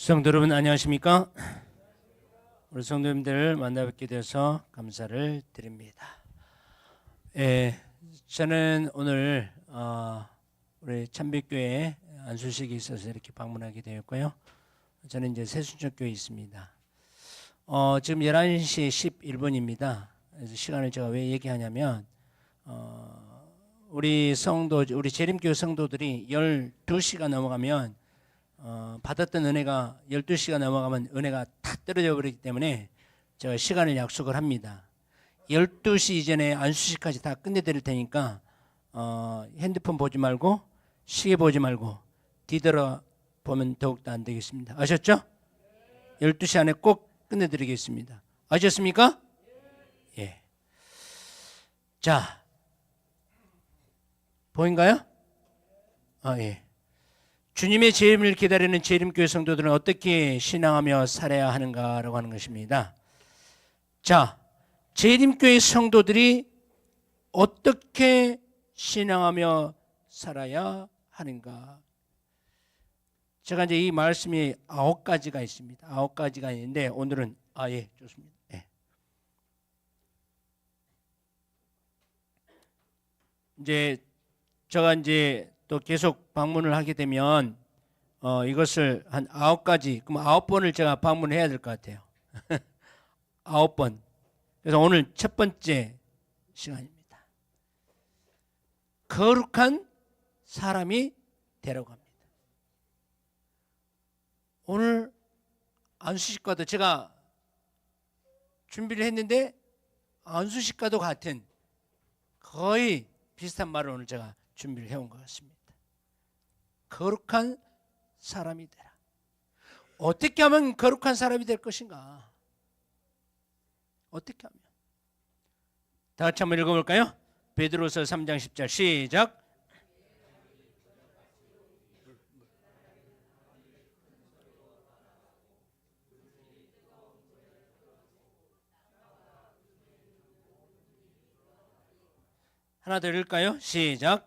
성도 여러분 안녕하십니까? 우리 성도님들 만나 뵙게 되어서 감사를 드립니다. 저는 오늘 우리 참빛교회 안수식이 있어서 이렇게 방문하게 되었고요. 저는 이제 새순천교회에 있습니다. 지금 11시 11분입니다. 그래서 시간을 제가 왜 얘기하냐면 우리 재림교회 성도들이 12시가 넘어가면 받았던 은혜가 12시가 넘어가면 은혜가 다 떨어져 버리기 때문에 제가 시간을 약속을 합니다. 12시 이전에 안수식까지 다 끝내드릴 테니까 핸드폰 보지 말고 시계 보지 말고 뒤돌아 보면 더욱더 안 되겠습니다. 아셨죠? 12시 안에 꼭 끝내드리겠습니다. 아셨습니까? 예. 자, 보인가요? 예. 주님의 재림을 기다리는 재림교회 성도들은 어떻게 신앙하며 살아야 하는가라고 하는 것입니다. 자, 재림교회 성도들이 어떻게 신앙하며 살아야 하는가? 제가 이제 이 말씀이 9가지가 있습니다. 9가지가 있는데 오늘은 좋습니다. 예. 제가 또 계속 방문을 하게 되면 이것을 한 9가지, 그럼 9번을 제가 방문해야 될 것 같아요. 9번. 그래서 오늘 첫 번째 시간입니다. 거룩한 사람이 되라고 합니다. 오늘 안수식과도 제가 준비를 했는데 안수식과도 같은 거의 비슷한 말을 오늘 제가 준비를 해온 것 같습니다. 거룩한 사람이 되라. 어떻게 하면 거룩한 사람이 될 것인가? 어떻게 하면? 다 같이 한번 읽어볼까요? 베드로서 3장 10절 시작. 하나 더 읽을까요? 시작.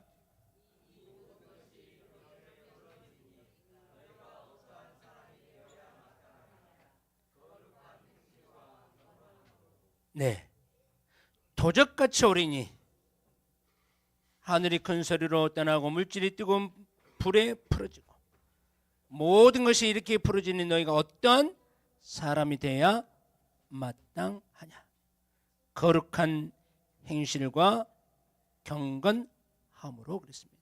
네, 도적같이 오리니 하늘이 큰 소리로 떠나고 물질이 뜨거운 불에 풀어지고 모든 것이 이렇게 풀어지는 너희가 어떤 사람이 되어야 마땅하냐? 거룩한 행실과 경건함으로 그랬습니다.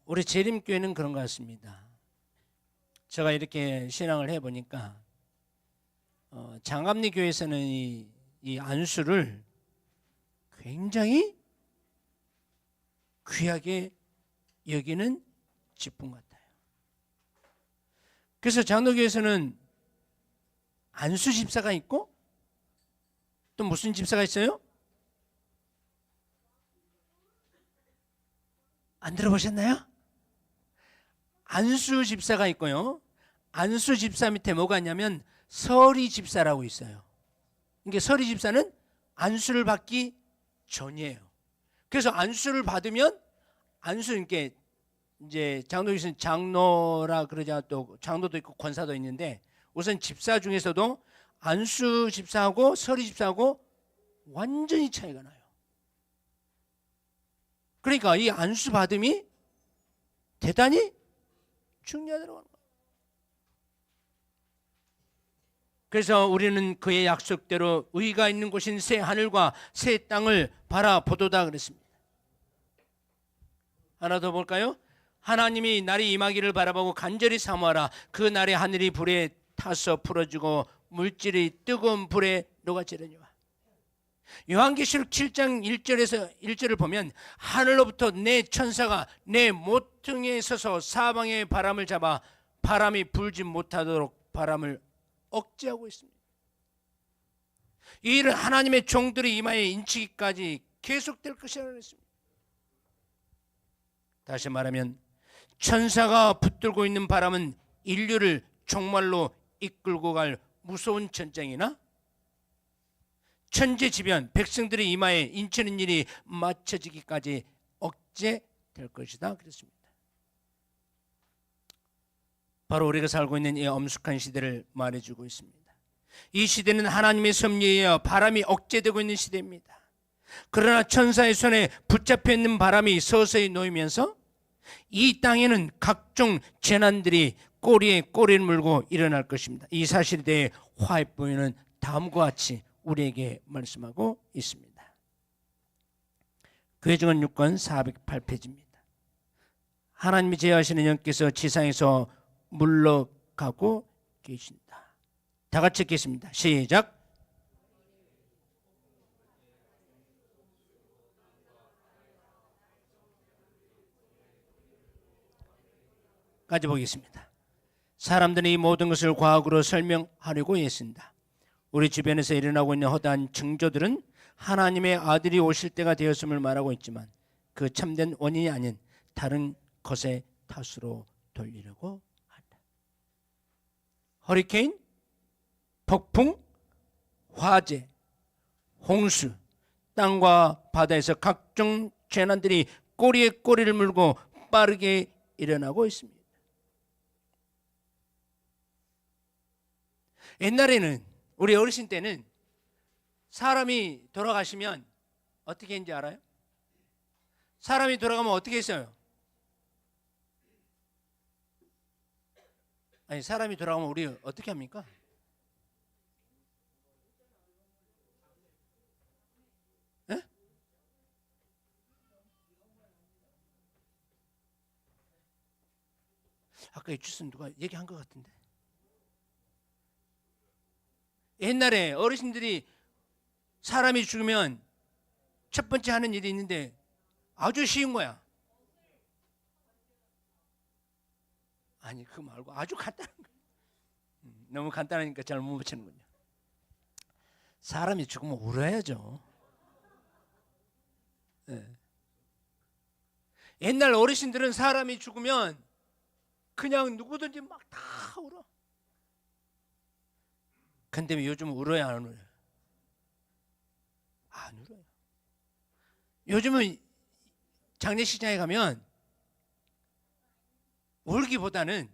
우리 재림교회는 그런 것 같습니다. 제가 이렇게 신앙을 해보니까 장갑리 교회에서는 이 안수를 굉장히 귀하게 여기는 직분 같아요. 그래서 장로교에서는 안수 집사가 있고 또 무슨 집사가 있어요? 안 들어보셨나요? 안수 집사가 있고요. 안수 집사 밑에 뭐가 있냐면 서리 집사라고 있어요. 그러니까 서리 집사는 안수를 받기 전이에요. 그래서 안수를 받으면 이렇게 이제 장로교에서는 장로라 그러자 또 장로도 있고 권사도 있는데 우선 집사 중에서도 안수 집사하고 서리 집사하고 완전히 차이가 나요. 그러니까 이 안수 받음이 대단히 중요하다고 하는 거예요. 그래서 우리는 그의 약속대로 의가 있는 곳인 새 하늘과 새 땅을 바라보도다 그랬습니다. 하나 더 볼까요? 하나님이 날이 임하기를 바라보고 간절히 사모하라. 그 날에 하늘이 불에 타서 풀어지고 물질이 뜨거운 불에 녹아지려니와. 요한계시록 7장 1절을 보면 하늘로부터 내 천사가 내 모퉁이에 서서 사방의 바람을 잡아 바람이 불지 못하도록 바람을 억제하고 있습니다. 이 일은 하나님의 종들의 이마에 인치기까지 계속될 것이라고 했습니다. 다시 말하면 천사가 붙들고 있는 바람은 인류를 종말로 이끌고 갈 무서운 전쟁이나 천재지변, 백성들의 이마에 인치는 일이 맞춰지기까지 억제될 것이다 그랬습니다. 바로 우리가 살고 있는 이 엄숙한 시대를 말해주고 있습니다. 이 시대는 하나님의 섭리에 의하여 바람이 억제되고 있는 시대입니다. 그러나 천사의 손에 붙잡혀 있는 바람이 서서히 놓이면서 이 땅에는 각종 재난들이 꼬리에 꼬리를 물고 일어날 것입니다. 이 사실에 대해 화해보이는 다음과 같이 우리에게 말씀하고 있습니다. 교회증언 6권 408페이지입니다. 하나님이 제하시는 영께서 지상에서 물러가고 계신다. 다 같이 읽겠습니다. 시작. 까지 보겠습니다. 사람들이 이 모든 것을 과학으로 설명하려고 애쓴다. 우리 주변에서 일어나고 있는 허다한 징조들은 하나님의 아들이 오실 때가 되었음을 말하고 있지만 그 참된 원인이 아닌 다른 것의 탓으로 돌리려고 한다. 허리케인, 폭풍, 화재, 홍수, 땅과 바다에서 각종 재난들이 꼬리에 꼬리를 물고 빠르게 일어나고 있습니다. 옛날에는 우리 어르신 때는 사람이 돌아가시면 어떻게 했는지 알아요? 사람이 돌아가면 어떻게 했어요? 아니, 사람이 돌아가면 우리 어떻게 합니까? 에? 아까 이주선 누가 얘기한 것 같은데. 옛날에 어르신들이 사람이 죽으면 첫 번째 하는 일이 있는데 아주 쉬운 거야. 아니, 그거 말고 아주 간단한 거야. 너무 간단하니까 잘 못 맞추는군요. 사람이 죽으면 울어야죠. 네. 옛날 어르신들은 사람이 죽으면 그냥 누구든지 막 다 울어. 근데 요즘 울어야 안 울어요? 안 울어요. 요즘은 장례식장에 가면 울기보다는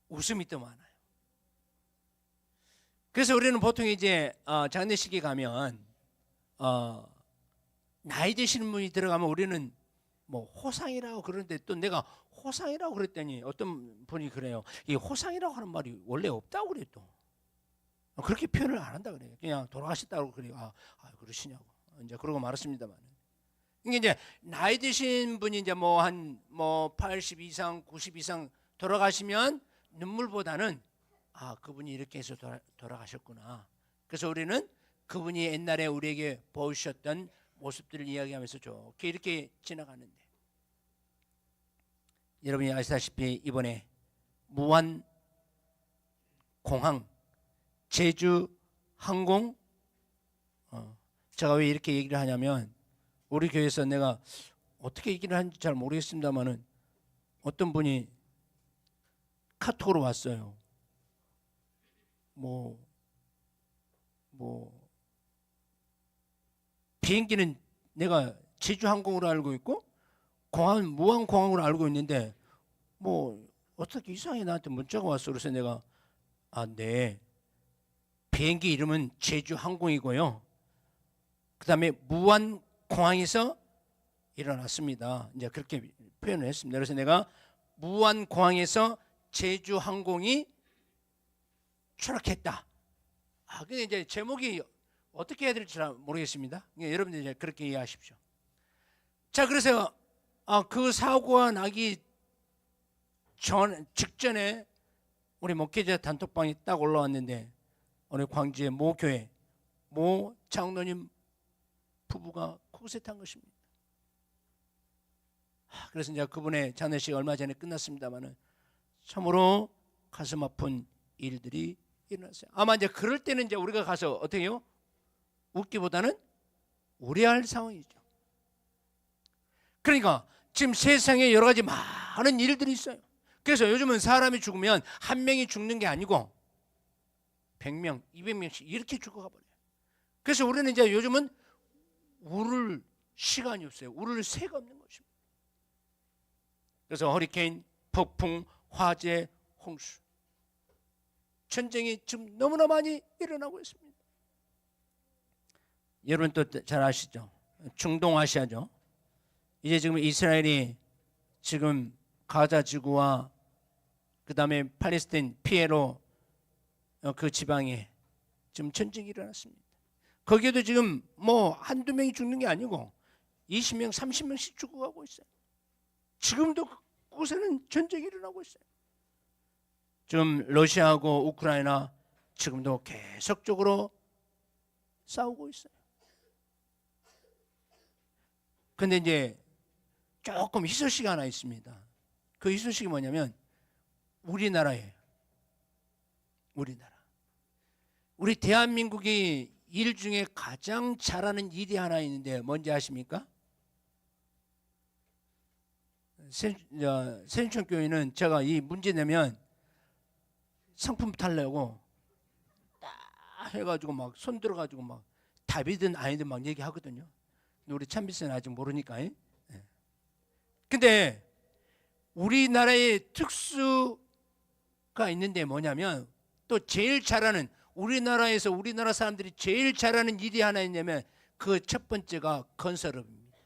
웃음이 더 많아요. 그래서 우리는 보통 이제 장례식에 가면 나이 드시는 분이 들어가면 우리는 뭐 호상이라고 그러는데 또 내가 호상이라고 그랬더니 어떤 분이 그래요. 이 호상이라고 하는 말이 원래 없다고 그래요. 또 그렇게 표현을 안 한다 그래요. 그냥 돌아가셨다고 그래요. 그러시냐고 이제 그러고 말았습니다만. 이게 이제 나이 드신 분이 이제 한 80 이상, 90 이상 돌아가시면 눈물보다는 그분이 이렇게 해서 돌아가셨구나. 그래서 우리는 그분이 옛날에 우리에게 보여주셨던 모습들을 이야기하면서 좋게 이렇게 지나가는데, 여러분이 아시다시피 이번에 무한 공항 제주 항공 제가 왜 이렇게 얘기를 하냐면 우리 교회에서 내가 어떻게 얘기를 하는지 잘 모르겠습니다만은 어떤 분이 카톡으로 왔어요. 비행기는 내가 제주 항공으로 알고 있고 공항은 무한 공항으로 알고 있는데 어떻게 이상하게 나한테 문자가 왔어. 그래서 내가 네, 비행기 이름은 제주 항공이고요. 그 다음에 무한 공항에서 일어났습니다. 이제 그렇게 표현을 했습니다. 그래서 내가 무한 공항에서 제주 항공이 추락했다. 근데 이제 제목이 어떻게 해야 될지 모르겠습니다. 여러분들 이제 그렇게 이해하십시오. 자, 그래서 그 사고가 나기 직전에 우리 목회자 단톡방이 딱 올라왔는데 오늘 광주의 모 교회 모 장로님 부부가 코셋한 것입니다. 그래서 이제 그분의 장례식 얼마 전에 끝났습니다만은 참으로 가슴 아픈 일들이 일어났어요. 아마 이제 그럴 때는 이제 우리가 가서 어떻게 해요? 웃기보다는 우려할 상황이죠. 그러니까 지금 세상에 여러 가지 많은 일들이 있어요. 그래서 요즘은 사람이 죽으면 한 명이 죽는 게 아니고 100명, 200명씩 이렇게 죽어가 버려요. 그래서 우리는 이제 요즘은 울을 시간이 없어요. 울을 새가 없는 것입니다. 그래서 허리케인, 폭풍, 화재, 홍수, 전쟁이 지금 너무나 많이 일어나고 있습니다. 여러분 또 잘 아시죠? 중동아시아죠. 이제 지금 이스라엘이 지금 가자 지구와 그 다음에 팔레스타인 피에로 그 지방에 지금 전쟁이 일어났습니다. 거기에도 지금 뭐 한두 명이 죽는 게 아니고 20명, 30명씩 죽어가고 있어요. 지금도 그곳에는 전쟁이 일어나고 있어요. 지금 러시아하고 우크라이나 지금도 계속적으로 싸우고 있어요. 근데 이제 조금 희소식이 하나 있습니다. 그 희소식이 뭐냐면 우리나라예요. 우리나라. 우리 대한민국이 일 중에 가장 잘하는 일이 하나 있는데 뭔지 아십니까? 세준천교회는 제가 이 문제 내면 상품 타려고 딱 해가지고 막 손 들어가지고 막 답이든 아니든 막 얘기하거든요. 우리 찬비스는 아직 모르니까. 근데 우리나라의 특수가 있는데 뭐냐면 또 제일 잘하는 우리나라에서 우리나라 사람들이 제일 잘하는 일이 하나 있냐면 그 첫 번째가 건설업입니다.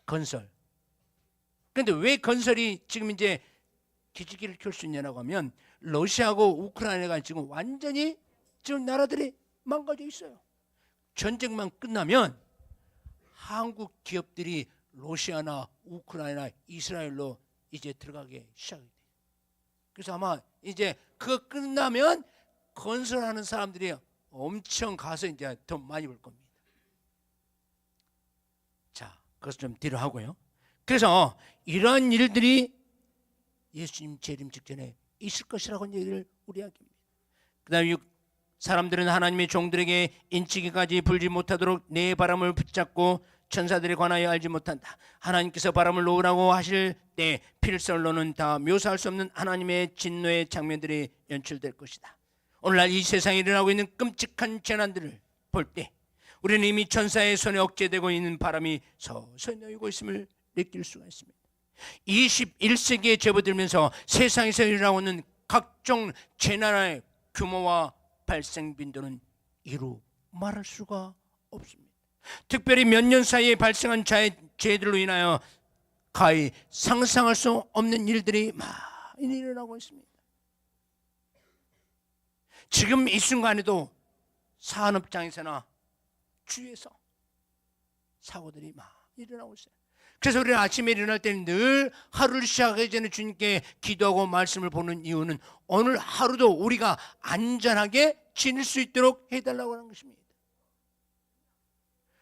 건설. 근데 왜 건설이 지금 이제 기지개를 켤 수 있냐고 하면 러시아하고 우크라이나가 지금 완전히 지금 나라들이 망가져 있어요. 전쟁만 끝나면 한국 기업들이 러시아나 우크라이나 이스라엘로 이제 들어가게 시작이 돼요. 그래서 아마 이제 그거 끝나면 건설하는 사람들이 엄청 가서 이제 돈 많이 벌 겁니다. 자, 그것을 좀 뒤로 하고요. 그래서 이러한 일들이 예수님 재림 직전에 있을 것이라고 얘기를 우리에게입니다. 그다음에 사람들은 하나님의 종들에게 인치기까지 불지 못하도록 내 바람을 붙잡고 천사들에 관하여 알지 못한다. 하나님께서 바람을 놓으라고 하실 때 필설로는 다 묘사할 수 없는 하나님의 진노의 장면들이 연출될 것이다. 오늘날 이 세상에 일어나고 있는 끔찍한 재난들을 볼 때 우리는 이미 천사의 손에 억제되고 있는 바람이 서서히 놓이고 있음을 느낄 수가 있습니다. 21세기에 접어들면서 세상에서 일어나고 있는 각종 재난의 규모와 발생 빈도는 이루 말할 수가 없습니다. 특별히 몇 년 사이에 발생한 재해들로 인하여 가히 상상할 수 없는 일들이 많이 일어나고 있습니다. 지금 이 순간에도 산업장에서나 주위에서 사고들이 많이 일어나고 있어요. 그래서 우리는 아침에 일어날 때는 늘 하루를 시작하기 전에 주님께 기도하고 말씀을 보는 이유는 오늘 하루도 우리가 안전하게 지낼 수 있도록 해달라고 하는 것입니다.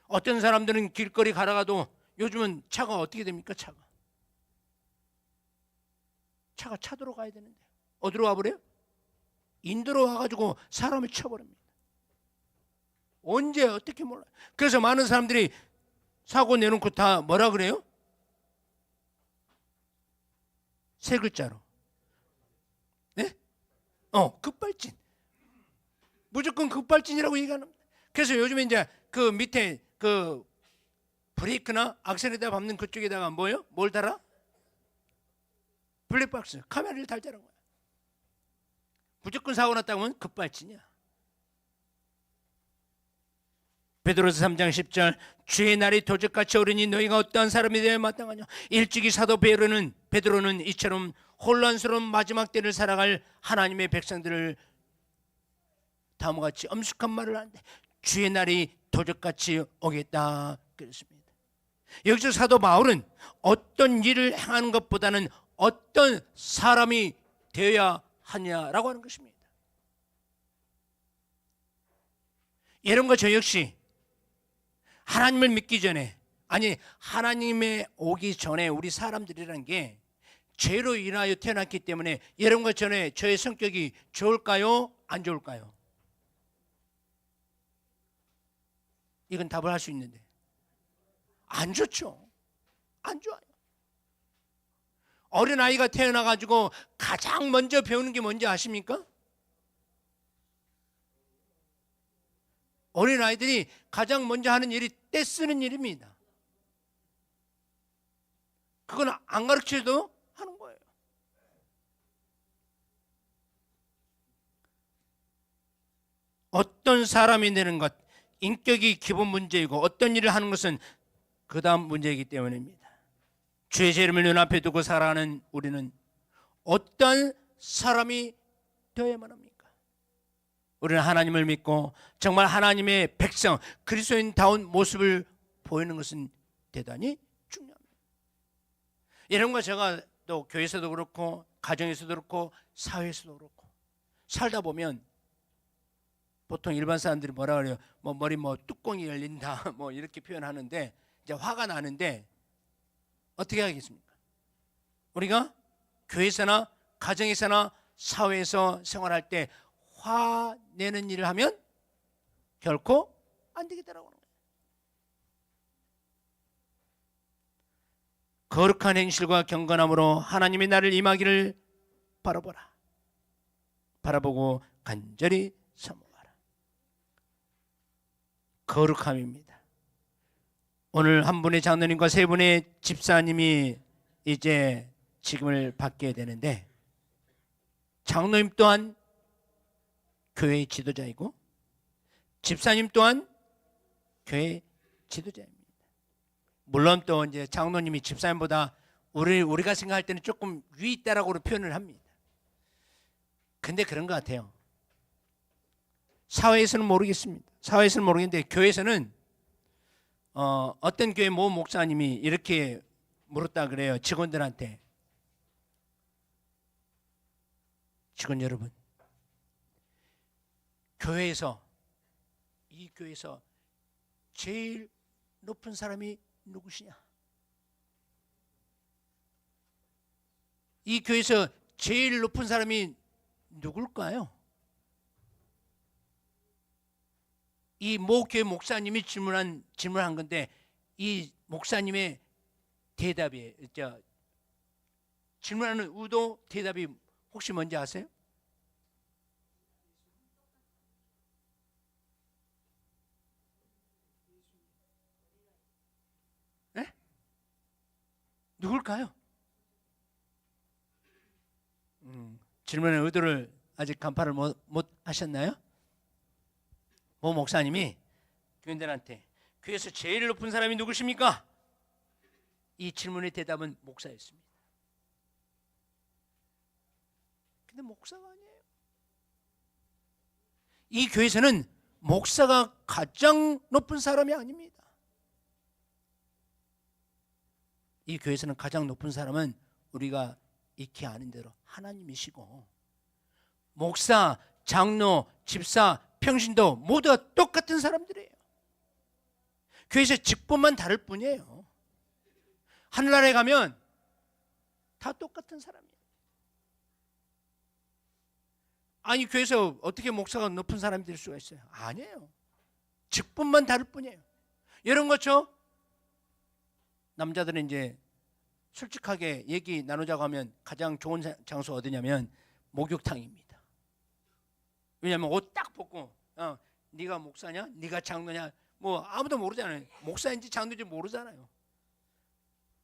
어떤 사람들은 길거리 가다가도 요즘은 차가 어떻게 됩니까? 차가 차도로 가야 되는데 어디로 와버려요? 인도로 와가지고 사람을 쳐버립니다. 언제 어떻게 몰라요. 그래서 많은 사람들이 사고 내놓고 다 뭐라 그래요? 세 글자로. 네? 급발진. 무조건 급발진이라고 얘기하는 겁니다. 그래서 요즘에 이제 그 밑에 그 브레이크나 악셀에다 밟는 그쪽에다가 뭐예요? 뭘 달아? 블랙박스, 카메라를 달자는 거야. 무조건 사고 났다고 하면 급발진이야. 베드로서 3장 10절 주의 날이 도적같이 오르니 너희가 어떠한 사람이 되어야 마땅하냐. 일찍이 사도 베드로는 이처럼 혼란스러운 마지막 때를 살아갈 하나님의 백성들을 다음과 같이 엄숙한 말을 하는데 주의 날이 도적같이 오겠다 그랬습니다. 여기서 사도 바울은 어떤 일을 행하는 것보다는 어떤 사람이 되어야 하냐라고 하는 것입니다. 여러분과 저 역시 하나님을 믿기 전에, 아니 하나님의 오기 전에 우리 사람들이라는 게 죄로 인하여 태어났기 때문에 여러분과 전에 저의 성격이 좋을까요? 안 좋을까요? 이건 답을 할 수 있는데 안 좋죠. 안 좋아요. 어린아이가 태어나가지고 가장 먼저 배우는 게 뭔지 아십니까? 어린아이들이 가장 먼저 하는 일이 떼 쓰는 일입니다. 그건 안 가르쳐도 하는 거예요. 어떤 사람이 되는 것, 인격이 기본 문제이고 어떤 일을 하는 것은 그 다음 문제이기 때문입니다. 주의 이름을 눈앞에 두고 살아가는 우리는 어떤 사람이 되어야만 합니까? 우리는 하나님을 믿고 정말 하나님의 백성, 그리스도인다운 모습을 보이는 것은 대단히 중요합니다. 이런 거 제가 또 교회에서도 그렇고 가정에서도 그렇고 사회에서도 그렇고 살다 보면 보통 일반 사람들이 뭐라 그래요? 뭐 머리 뚜껑이 열린다 뭐 이렇게 표현하는데 이제 화가 나는데 어떻게 하겠습니까? 우리가 교회에서나 가정에서나 사회에서 생활할 때 화내는 일을 하면 결코 안 되겠다라고 하는 거예요. 거룩한 행실과 경건함으로 하나님의 나를 임하기를 바라보라. 바라보고 간절히 사모하라. 거룩함입니다. 오늘 한 분의 장로님과 세 분의 집사님이 이제 직임을 받게 되는데 장로님 또한 교회의 지도자이고 집사님 또한 교회의 지도자입니다. 물론 또 이제 장로님이 집사님보다 우리가 생각할 때는 조금 위 있다라고 표현을 합니다. 근데 그런 것 같아요. 사회에서는 모르겠습니다. 사회에서는 모르겠는데 교회에서는 어떤 교회 모 목사님이 이렇게 물었다 그래요. 직원들한테. 직원 여러분, 이 교회에서 제일 높은 사람이 누구시냐? 이 교회에서 제일 높은 사람이 누굴까요? 이 모 교회 목사님이 질문한 건데 이 목사님의 대답이 질문하는 의도 대답이 혹시 뭔지 아세요? 네? 누굴까요? 질문의 의도를 아직 간파를 못 하셨나요? 모 목사님이 교인들한테 교회에서 제일 높은 사람이 누구십니까? 이 질문의 대답은 목사였습니다. 근데 목사가 아니에요. 이 교회에서는 목사가 가장 높은 사람이 아닙니다. 이 교회에서는 가장 높은 사람은 우리가 익히 아는 대로 하나님이시고 목사, 장로, 집사, 평신도 모두가 똑같은 사람들이에요. 교회에서 직분만 다를 뿐이에요. 하늘나라에 가면 다 똑같은 사람이에요. 아니 교회에서 어떻게 목사가 높은 사람이 될 수가 있어요? 아니에요. 직분만 다를 뿐이에요. 이런 거죠. 남자들은 이제 솔직하게 얘기 나누자고 하면 가장 좋은 장소 어디냐면 목욕탕입니다. 왜냐하면 옷 딱 벗고 네가 목사냐? 네가 장로냐? 뭐 아무도 모르잖아요. 목사인지 장로인지 모르잖아요.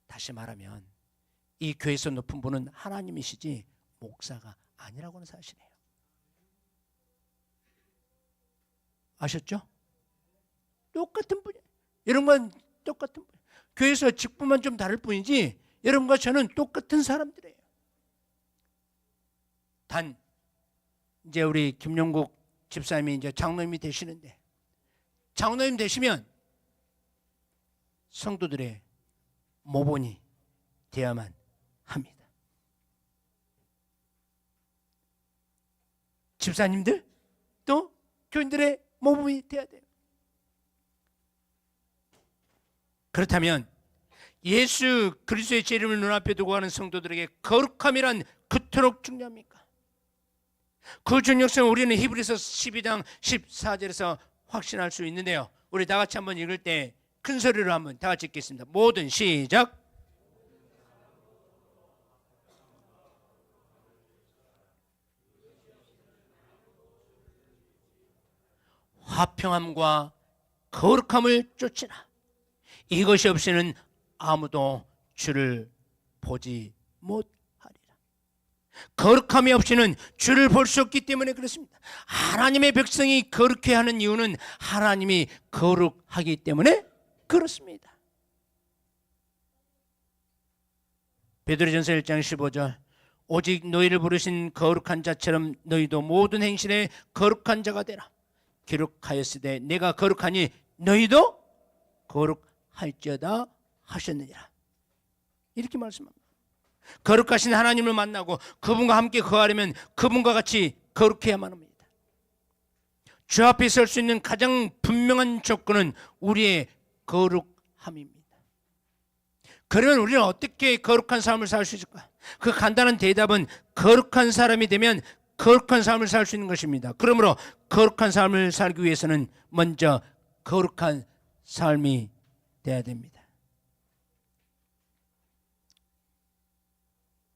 다시 말하면 이 교회에서 높은 분은 하나님이시지 목사가 아니라고 하는 사실이에요. 아셨죠? 똑같은 분이에요. 이런 건 똑같은 분이에요. 교회에서 직분만 좀 다를 뿐이지 여러분과 저는 똑같은 사람들이에요. 단 이제 우리 김용국 집사님이 이제 장로님이 되시는데 장로님 되시면 성도들의 모본이 되어야만 합니다. 집사님들 또 교인들의 모범이 되어야 돼요. 그렇다면 예수 그리스도의 제 이름을 눈앞에 두고 하는 성도들에게 거룩함이란 그토록 중요합니까? 그 중요성을 우리는 히브리서 12장 14절에서 확신할 수 있는데요. 우리 다 같이 한번 읽을 때 큰 소리로 한번 다 같이 읽겠습니다. 모든 시작. 화평함과 거룩함을 쫓으라. 이것이 없이는 아무도 주를 보지 못하리라. 거룩함이 없이는 주를 볼 수 없기 때문에 그렇습니다. 하나님의 백성이 거룩해야 하는 이유는 하나님이 거룩하기 때문에 그렇습니다. 베드로전서 1장 15절 오직 너희를 부르신 거룩한 자처럼 너희도 모든 행실에 거룩한 자가 되라. 기록하였으되 내가 거룩하니 너희도 거룩할지어다 하셨느니라. 이렇게 말씀합니다. 거룩하신 하나님을 만나고 그분과 함께 거하려면 그분과 같이 거룩해야만 합니다. 주 앞에 설 수 있는 가장 분명한 조건은 우리의 거룩함입니다. 그러면 우리는 어떻게 거룩한 삶을 살 수 있을까? 그 간단한 대답은 거룩한 사람이 되면 거룩한 삶을 살 수 있는 것입니다. 그러므로 거룩한 삶을 살기 위해서는 먼저 거룩한 삶이 돼야 됩니다.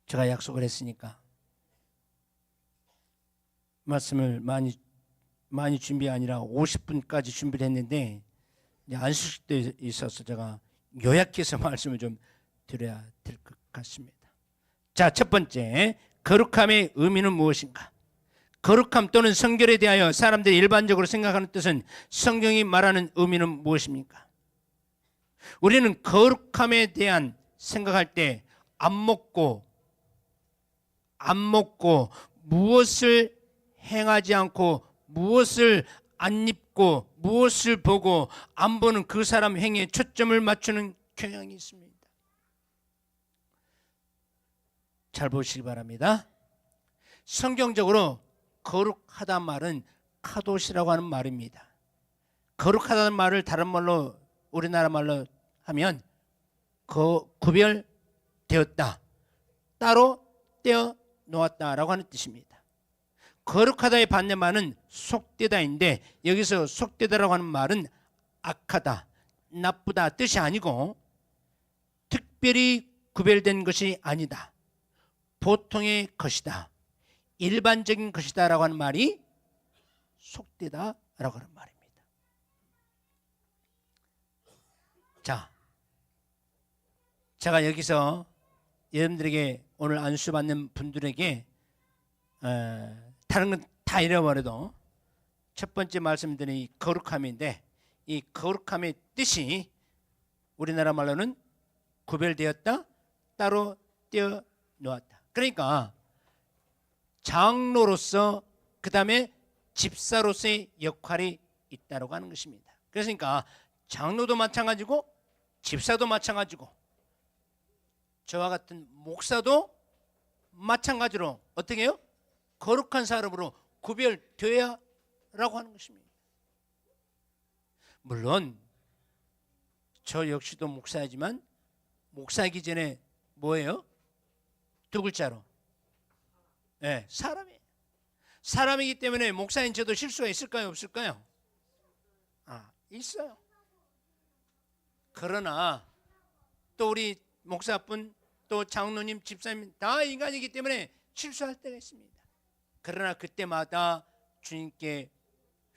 제가 약속을 했으니까 말씀을 많이 준비 아니라 50분까지 준비를 했는데 안식도 있어서 제가 요약해서 말씀을 좀 드려야 될 것 같습니다. 자, 첫 번째, 거룩함의 의미는 무엇인가? 거룩함 또는 성결에 대하여 사람들이 일반적으로 생각하는 뜻은 성경이 말하는 의미는 무엇입니까? 우리는 거룩함에 대한 생각할 때 안 먹고 무엇을 행하지 않고 무엇을 안 입고 무엇을 보고 안 보는 그 사람 행위에 초점을 맞추는 경향이 있습니다. 잘 보시기 바랍니다. 성경적으로 거룩하다는 말은 카도시라고 하는 말입니다. 거룩하다는 말을 다른 말로 우리나라 말로 하면 구별되었다, 따로 떼어 놓았다라고 하는 뜻입니다. 거룩하다의 반대말은 속되다인데 여기서 속되다라고 하는 말은 악하다, 나쁘다 뜻이 아니고 특별히 구별된 것이 아니다, 보통의 것이다, 일반적인 것이다 라고 하는 말이 속되다 라고 하는 말입니다. 자, 제가 여기서 여러분들에게 오늘 안수받는 분들에게 다른 건 다 잃어버려도 첫 번째 말씀드린 이 거룩함인데, 이 거룩함의 뜻이 우리나라 말로는 구별되었다, 따로 떼어 놓았다. 그러니까 장로로서 그 다음에 집사로서의 역할이 있다고 하는 것입니다. 그러니까 장로도 마찬가지고 집사도 마찬가지고 저와 같은 목사도 마찬가지로 어떻게 해요? 거룩한 사람으로 구별되어야 라고 하는 것입니다. 물론 저 역시도 목사이지만 목사이기 전에 뭐예요? 두 글자로 네, 사람이에요. 사람이기 때문에 목사인 저도 실수가 있을까요? 없을까요? 있어요. 그러나 또 우리 목사뿐 또 장로님, 집사님 다 인간이기 때문에 실수할 때가 있습니다. 그러나 그때마다 주님께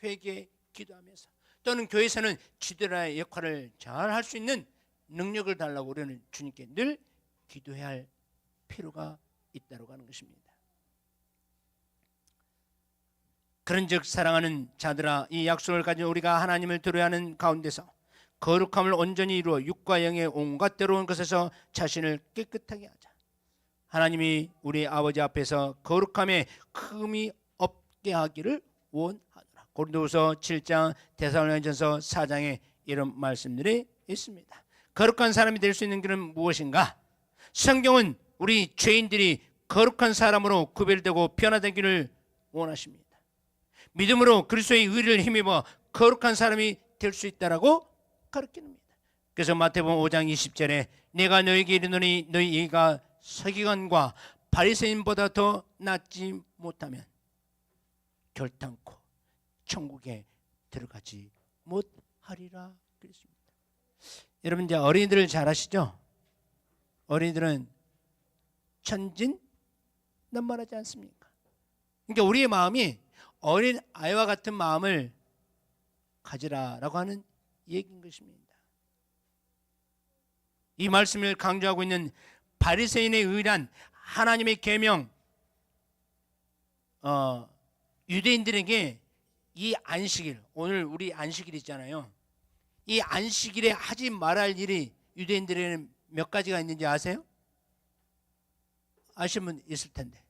회개 기도하면서 또는 교회에서는 지도자의 역할을 잘 할 수 있는 능력을 달라고 우리는 주님께 늘 기도해야 할 필요가 있다고 하는 것입니다. 그런즉 사랑하는 자들아, 이 약속을 가진 우리가 하나님을 들어야 하는 가운데서 거룩함을 온전히 이루어 육과 영의 온갖 더러운 것에서 자신을 깨끗하게 하자. 하나님이 우리 아버지 앞에서 거룩함에 흠이 없게 하기를 원하노라. 고린도후서 7장, 데살로니가전서 4장에 이런 말씀들이 있습니다. 거룩한 사람이 될 수 있는 길은 무엇인가? 성경은 우리 죄인들이 거룩한 사람으로 구별되고 변화되기를 원하십니다. 믿음으로 그리스도의 의를 힘입어 거룩한 사람이 될 수 있다라고 가르칩니다. 그래서 마태복음 5장 20절에 내가 너희에게 이르노니 너희가 서기관과 바리새인보다 더 낫지 못하면 결단코 천국에 들어가지 못하리라 그랬습니다. 여러분 이제 어린이들 잘 아시죠? 어린이들은 천진난만하지 않습니까? 그러니까 우리의 마음이 어린 아이와 같은 마음을 가지라라고 하는 얘기인 것입니다. 이 말씀을 강조하고 있는 바리새인의 의란 하나님의 계명, 유대인들에게 이 안식일, 오늘 우리 안식일 있잖아요. 이 안식일에 하지 말할 일이 유대인들에게는 몇 가지가 있는지 아세요? 아시는 분 있을 텐데.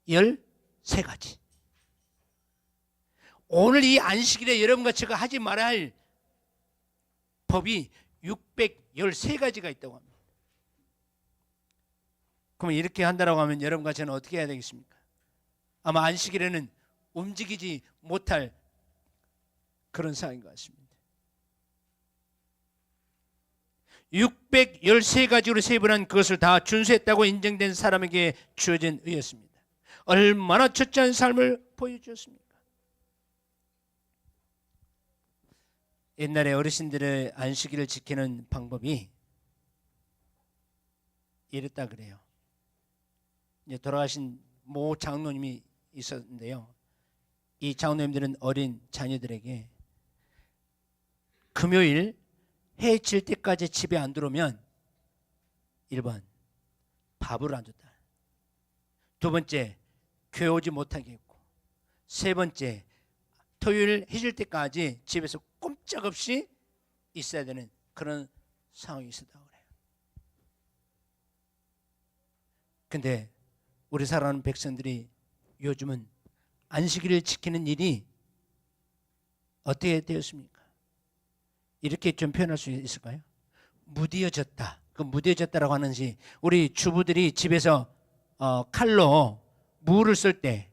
613가지. 오늘 이 안식일에 여러분과 제가 하지 말아야 할 법이 613가지가 있다고 합니다. 그럼 이렇게 한다고 하면 여러분과 저는 어떻게 해야 되겠습니까? 아마 안식일에는 움직이지 못할 그런 상황인 것 같습니다. 613가지로 세분한 그것을 다 준수했다고 인정된 사람에게 주어진 의였습니다. 얼마나 처치한 삶을 보여주었습니까? 옛날에 어르신들의 안식일을 지키는 방법이 이랬다 그래요. 이제 돌아가신 모 장로님이 있었는데요. 이 장로님들은 어린 자녀들에게 금요일 해 질 때까지 집에 안 들어오면 1번 밥을 안 줬다. 2번째 교회 오지 못하게 했고, 3번째 토요일 해 질 때까지 집에서 꼼짝없이 있어야 되는 그런 상황이 있었다고 그래요. 근데 우리 사랑하는 백성들이 요즘은 안식일을 지키는 일이 어떻게 되었습니까? 이렇게 좀 표현할 수 있을까요? 무뎌졌다. 그 무뎌졌다라고 하는지, 우리 주부들이 집에서 칼로 무를 썰 때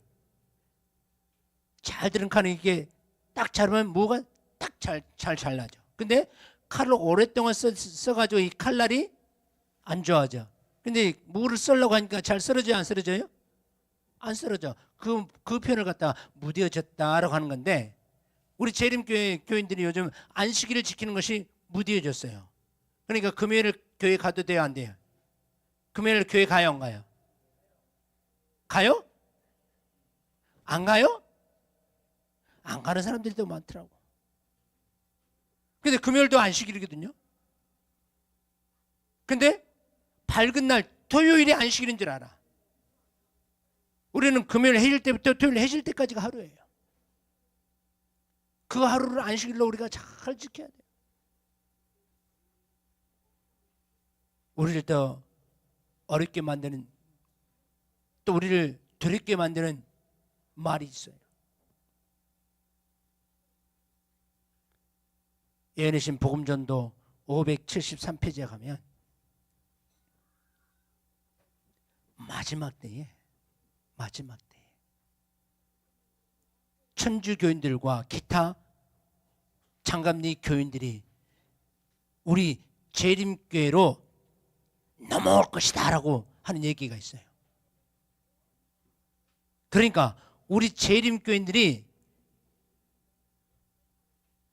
잘 들은 칼은 이게 딱 자르면 무가 딱 잘 잘라져. 근데 칼로 오랫동안 써가지고 이 칼날이 안 좋아져. 근데 무를 썰려고 하니까 잘 썰어져요, 안 썰어져요? 안 썰어져. 그 표현을 갖다가 무뎌졌다라고 하는 건데, 우리 재림교회 교인들이 요즘 안식일을 지키는 것이 무뎌졌어요. 그러니까 금요일 교회 가도 돼요, 안 돼요? 금요일 교회 가요, 안 가요? 가요? 안 가요? 안 가는 사람들이 더 많더라고. 근데 금요일도 안식일이거든요. 근데 밝은 날 토요일이 안식일인 줄 알아. 우리는 금요일 해질 때부터 토요일 해질 때까지가 하루예요. 그 하루를 안식일로 우리가 잘 지켜야 돼요. 우리를 더 어렵게 만드는, 또 우리를 두렵게 만드는 말이 있어요. 예언의 복음전도 573페이지에 가면 마지막 때에 천주교인들과 기타 장갑리 교인들이 우리 재림교회로 넘어올 것이다 라고 하는 얘기가 있어요. 그러니까 우리 재림교인들이,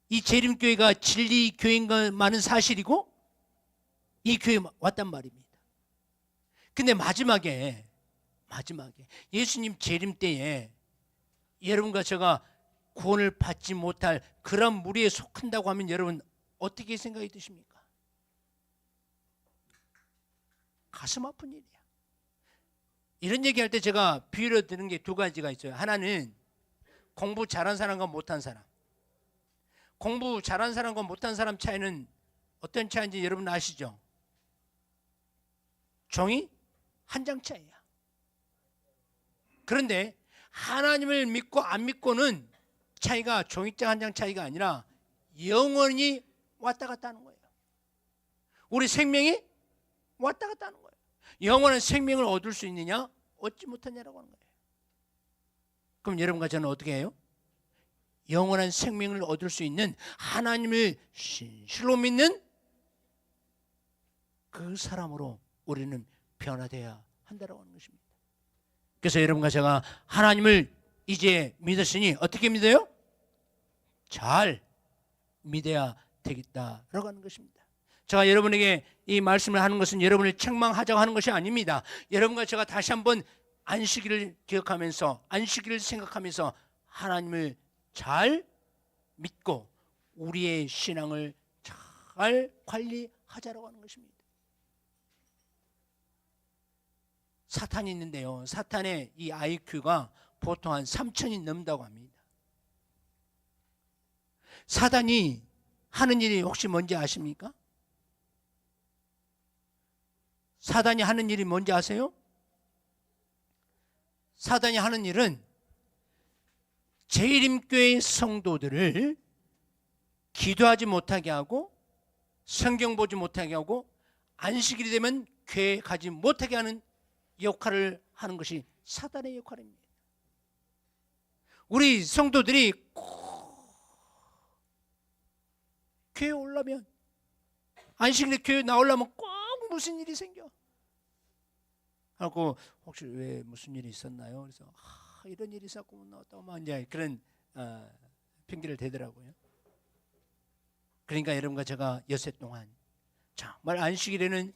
이 재림교회가 진리교회인 것만은 사실이고 이 교회에 왔단 말입니다. 근데 마지막에 예수님 재림 때에 여러분과 제가 구원을 받지 못할 그런 무리에 속한다고 하면 여러분 어떻게 생각이 드십니까? 가슴 아픈 일이야. 이런 얘기할 때 제가 비유로 드는 게 2가지가 있어요. 하나는 공부 잘한 사람과 못한 사람. 공부 잘한 사람과 못한 사람 차이는 어떤 차이인지 여러분 아시죠? 종이 한 장 차이야. 그런데 하나님을 믿고 안 믿고는 차이가 종이장 한 장 차이가 아니라 영원히 왔다 갔다 하는 거예요. 우리 생명이 왔다 갔다 하는 거예요. 영원한 생명을 얻을 수 있느냐? 얻지 못하냐라고 하는 거예요. 그럼 여러분과 저는 어떻게 해요? 영원한 생명을 얻을 수 있는 하나님을 진실로 믿는 그 사람으로 우리는 변화되어야 한다고 하는 것입니다. 그래서 여러분과 제가 하나님을 이제 믿었으니 어떻게 믿어요? 잘 믿어야 되겠다라고 하는 것입니다. 제가 여러분에게 이 말씀을 하는 것은 여러분을 책망하자고 하는 것이 아닙니다. 여러분과 제가 다시 한번 안식일을 기억하면서, 안식일을 생각하면서 하나님을 잘 믿고 우리의 신앙을 잘 관리하는 하자라고 하는 것입니다. 사탄이 있는데요, 사탄의 이 IQ가 보통 한 3,000이 넘는다고 합니다. 사단이 하는 일이 혹시 뭔지 아십니까? 사단이 하는 일이 뭔지 아세요? 사단이 하는 일은 재림교회 성도들을 기도하지 못하게 하고 성경 보지 못하게 하고 안식일이 되면 교회 가지 못하게 하는 역할을 하는 것이 사단의 역할입니다. 우리 성도들이 교회 오려면, 안식일에 교회 나오려면 꼭 무슨 일이 생겨. 하고 혹시 왜 무슨 일이 있었나요? 그래서 이런 일이 있었고 못 나왔다고 막 이제 그런 핑계를 대더라고요. 그러니까 여러분과 제가 엿새 동안 정말 안식일에는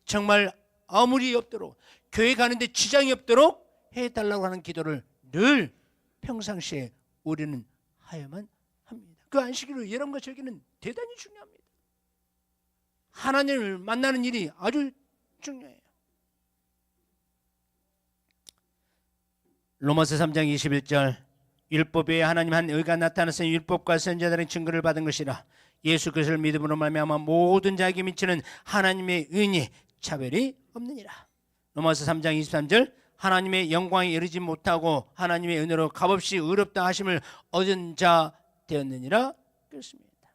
정말 아무리 없도록 교회 가는데 지장이 없도록 해달라고 하는 기도를 늘 평상시에 우리는 하야만 합니다. 그 안식일로 여러분과 저에게는 대단히 중요합니다. 하나님을 만나는 일이 아주 중요해요. 로마서 3장 21절, 율법 외에 하나님 한 의가 나타나서 율법과 선지자들의 증거를 받은 것이라. 예수 그리스도를 믿음으로 말미암아 모든 자에게 미치는 하나님의 의니 차별이 없느니라. 로마서 3장 23절, 하나님의 영광에 이르지 못하고 하나님의 은혜로 값없이 의롭다 하심을 얻은 자 되었느니라. 그렇습니다.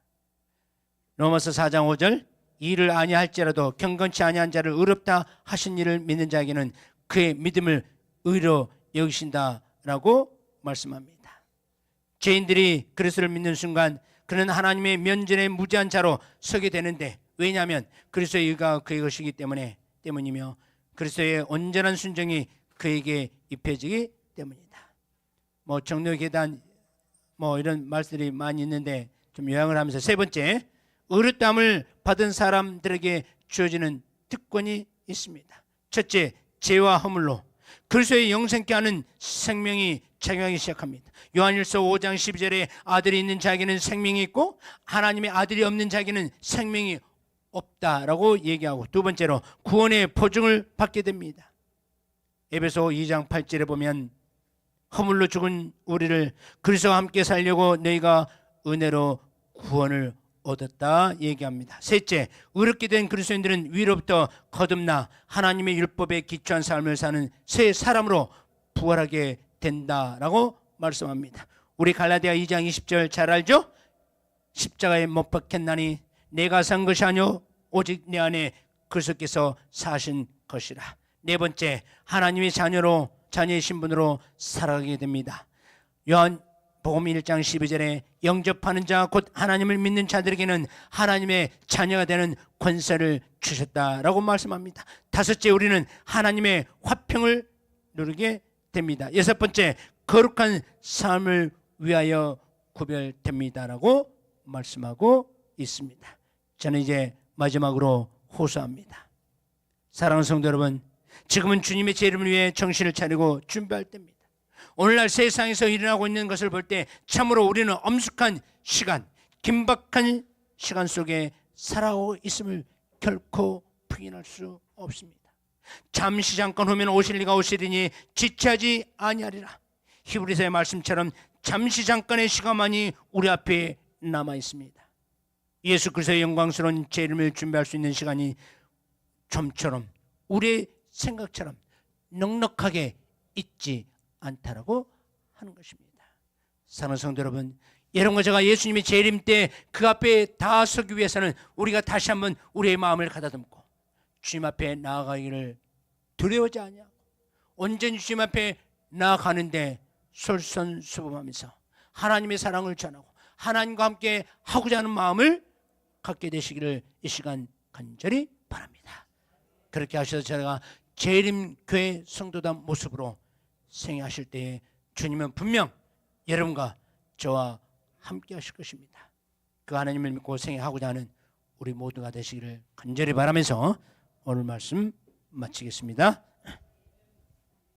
로마서 4장 5절, 이를 아니할지라도 경건치 아니한 자를 의롭다 하신 이를 믿는 자에게는 그의 믿음을 의로 여기신다라고 말씀합니다. 죄인들이 그리스도를 믿는 순간 그는 하나님의 면전에 무죄한 자로 서게 되는데, 왜냐하면 그리스도의 의가 그의 것이기 때문이며 그리스도의 온전한 순종이 그에게 입혀지기 때문이다. 정로계단 이런 말씀들이 많이 있는데 좀 요약을 하면서, 세 번째, 의롭다함을 받은 사람들에게 주어지는 특권이 있습니다. 첫째, 죄와 허물로 그리스도의 영생케 하는 생명이 작용하기 시작합니다. 요한일서 5장 12절에 아들이 있는 자에게는 생명이 있고 하나님의 아들이 없는 자에게는 생명이 없다라고 얘기하고, 두 번째로 구원의 보증을 받게 됩니다. 에베소 2장 8절에 보면 허물로 죽은 우리를 그리스도와 함께 살려고 너희가 은혜로 구원을 얻었다 얘기합니다. 셋째, 의롭게 된 그리스도인들은 위로부터 거듭나 하나님의 율법에 기초한 삶을 사는 새 사람으로 부활하게 된다라고 말씀합니다. 우리 갈라디아 2장 20절 잘 알죠? 십자가에 못 박혔나니 내가 산 것이 아니오 오직 내 안에 그리스도께서 사신 것이라. 네 번째, 하나님의 자녀의 신분으로 살아가게 됩니다. 요한복음 1장 12절에 영접하는 자 곧 하나님을 믿는 자들에게는 하나님의 자녀가 되는 권세를 주셨다라고 말씀합니다. 다섯째, 우리는 하나님의 화평을 누리게 됩니다. 여섯 번째, 거룩한 삶을 위하여 구별됩니다라고 말씀하고 있습니다. 저는 이제 마지막으로 호소합니다. 사랑하는 성도 여러분, 지금은 주님의 제 이름을 위해 정신을 차리고 준비할 때입니다. 오늘날 세상에서 일어나고 있는 것을 볼 때 참으로 우리는 엄숙한 시간, 긴박한 시간 속에 살아가고 있음을 결코 부인할 수 없습니다. 잠시 잠깐 후면 오실 이가 오시리니 지체하지 아니하리라. 히브리서의 말씀처럼 잠시 잠깐의 시간만이 우리 앞에 남아 있습니다. 예수 그리스도의 영광스러운 재림을 준비할 수 있는 시간이 좀처럼 우리의 생각처럼 넉넉하게 있지 않다라고 하는 것입니다. 사랑하는 성도 여러분, 여러분과 제가 예수님의 재림 때 그 앞에 다 서기 위해서는 우리가 다시 한번 우리의 마음을 가다듬고 주님 앞에 나아가기를 두려워하지 아니하고 온전히 주님 앞에 나아가는데 솔선수범하면서 하나님의 사랑을 전하고 하나님과 함께 하고자 하는 마음을 갖게 되시기를 이 시간 간절히 바랍니다. 그렇게 하셔서 제가 재림교회 성도단 모습으로 생애하실 때에 주님은 분명 여러분과 저와 함께 하실 것입니다. 그 하나님을 믿고 생애하고자 하는 우리 모두가 되시기를 간절히 바라면서 오늘 말씀 마치겠습니다.